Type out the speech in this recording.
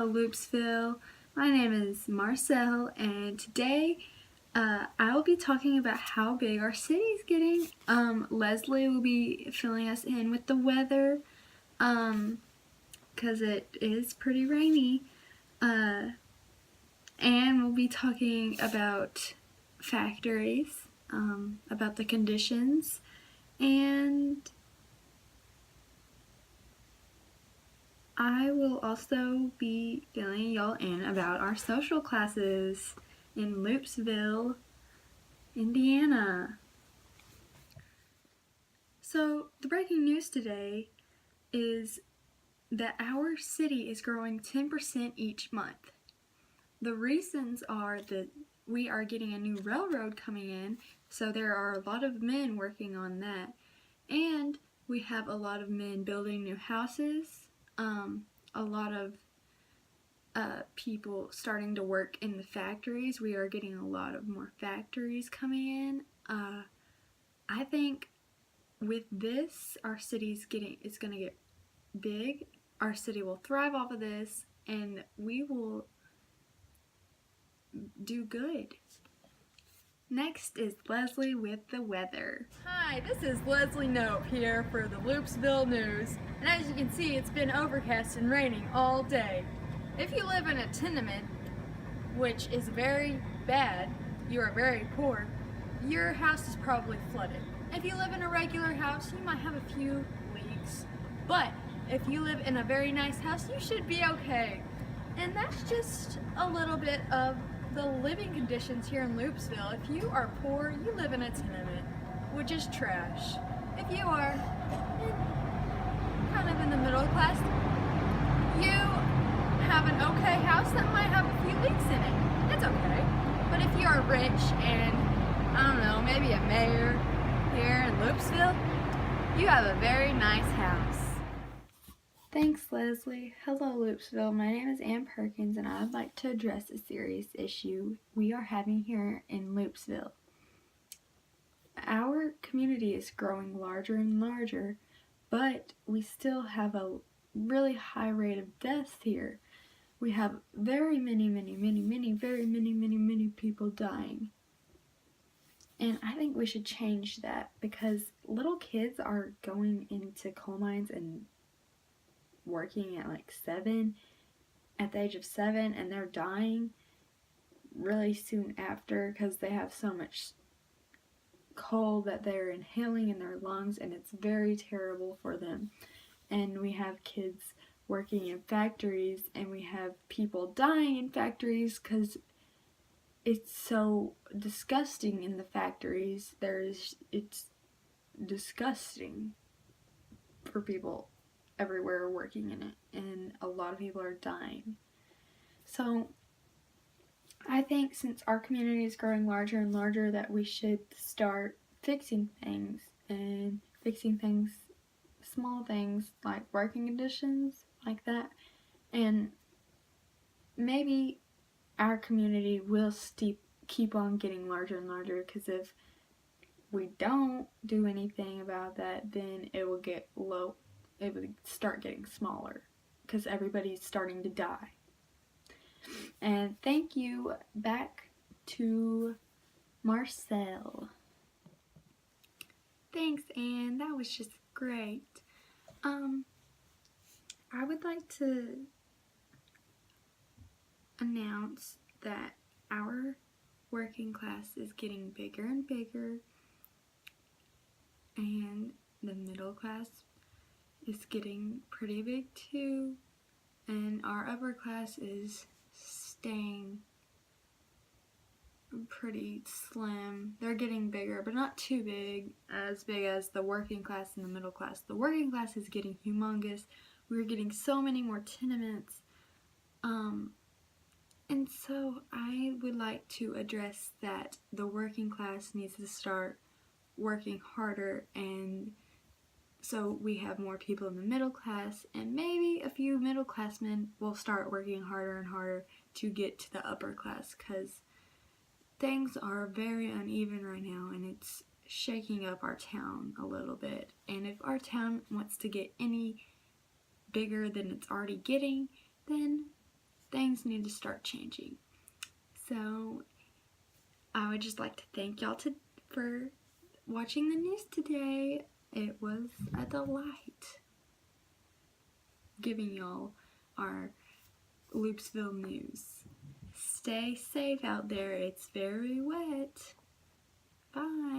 Hello, Loopsville. My name is Marcel, and today I will be talking about how big our city is getting. Leslie will be filling us in with the weather, because it is pretty rainy. And we'll be talking about factories, about the conditions, and I will also be filling y'all in about our social classes in Loopsville, Indiana. So, the breaking news today is that our city is growing 10% each month. The reasons are that we are getting a new railroad coming in, so there are a lot of men working on that. And we have a lot of men building new houses, a lot of people starting to work in the factories. We are getting a lot of more factories coming in. I think with this, our city's it's gonna get big. Our city will thrive off of this, and we will do good. Next is Leslie with the weather. Hi, this is Leslie Nope here for the Loopsville News, and as you can see, it's been overcast and raining all day. If you live in a tenement, which is very bad, you are very poor, your house is probably flooded. If you live in a regular house, you might have a few leaks, but if you live in a very nice house, you should be okay. And that's just a little bit of the living conditions here in Loopsville. If you are poor, you live in a tenement, which is trash. If you are kind of in the middle class, you have an okay house that might have a few leaks in it. It's okay. But if you are rich and, I don't know, maybe a mayor here in Loopsville, you have a very nice house. Thanks, Leslie. Hello, Loopsville. My name is Ann Perkins, and I'd like to address a serious issue we are having here in Loopsville. Our community is growing larger and larger, but we still have a really high rate of deaths here. We have very many people dying. And I think we should change that, because little kids are going into coal mines and working at at the age of 7, and they're dying really soon after because they have so much coal that they're inhaling in their lungs, and it's very terrible for them. And we have kids working in factories, and we have people dying in factories because it's so disgusting in the factories. It's disgusting for people everywhere working in it, and a lot of people are dying. So I think since our community is growing larger and larger, that we should start fixing things, small things like working conditions like that, and maybe our community will keep on getting larger and larger, because if we don't do anything about that, then it will start getting smaller because everybody's starting to die. And thank you. Back to Marcel. Thanks, Anne. That was just great. I would like to announce that our working class is getting bigger and bigger, and the middle class is getting pretty big too, and our upper class is staying pretty slim. They're getting bigger, but not too big, as big as the working class and the middle class. The working class is getting humongous. We're getting so many more tenements. And so I would like to address that the working class needs to start working harder, and so we have more people in the middle class, and maybe a few middle class men will start working harder and harder to get to the upper class, because things are very uneven right now, and it's shaking up our town a little bit. And if our town wants to get any bigger than it's already getting, then things need to start changing. So I would just like to thank y'all for watching the news today. It was a delight giving y'all our Loopsville news. Stay safe out there. It's very wet. Bye.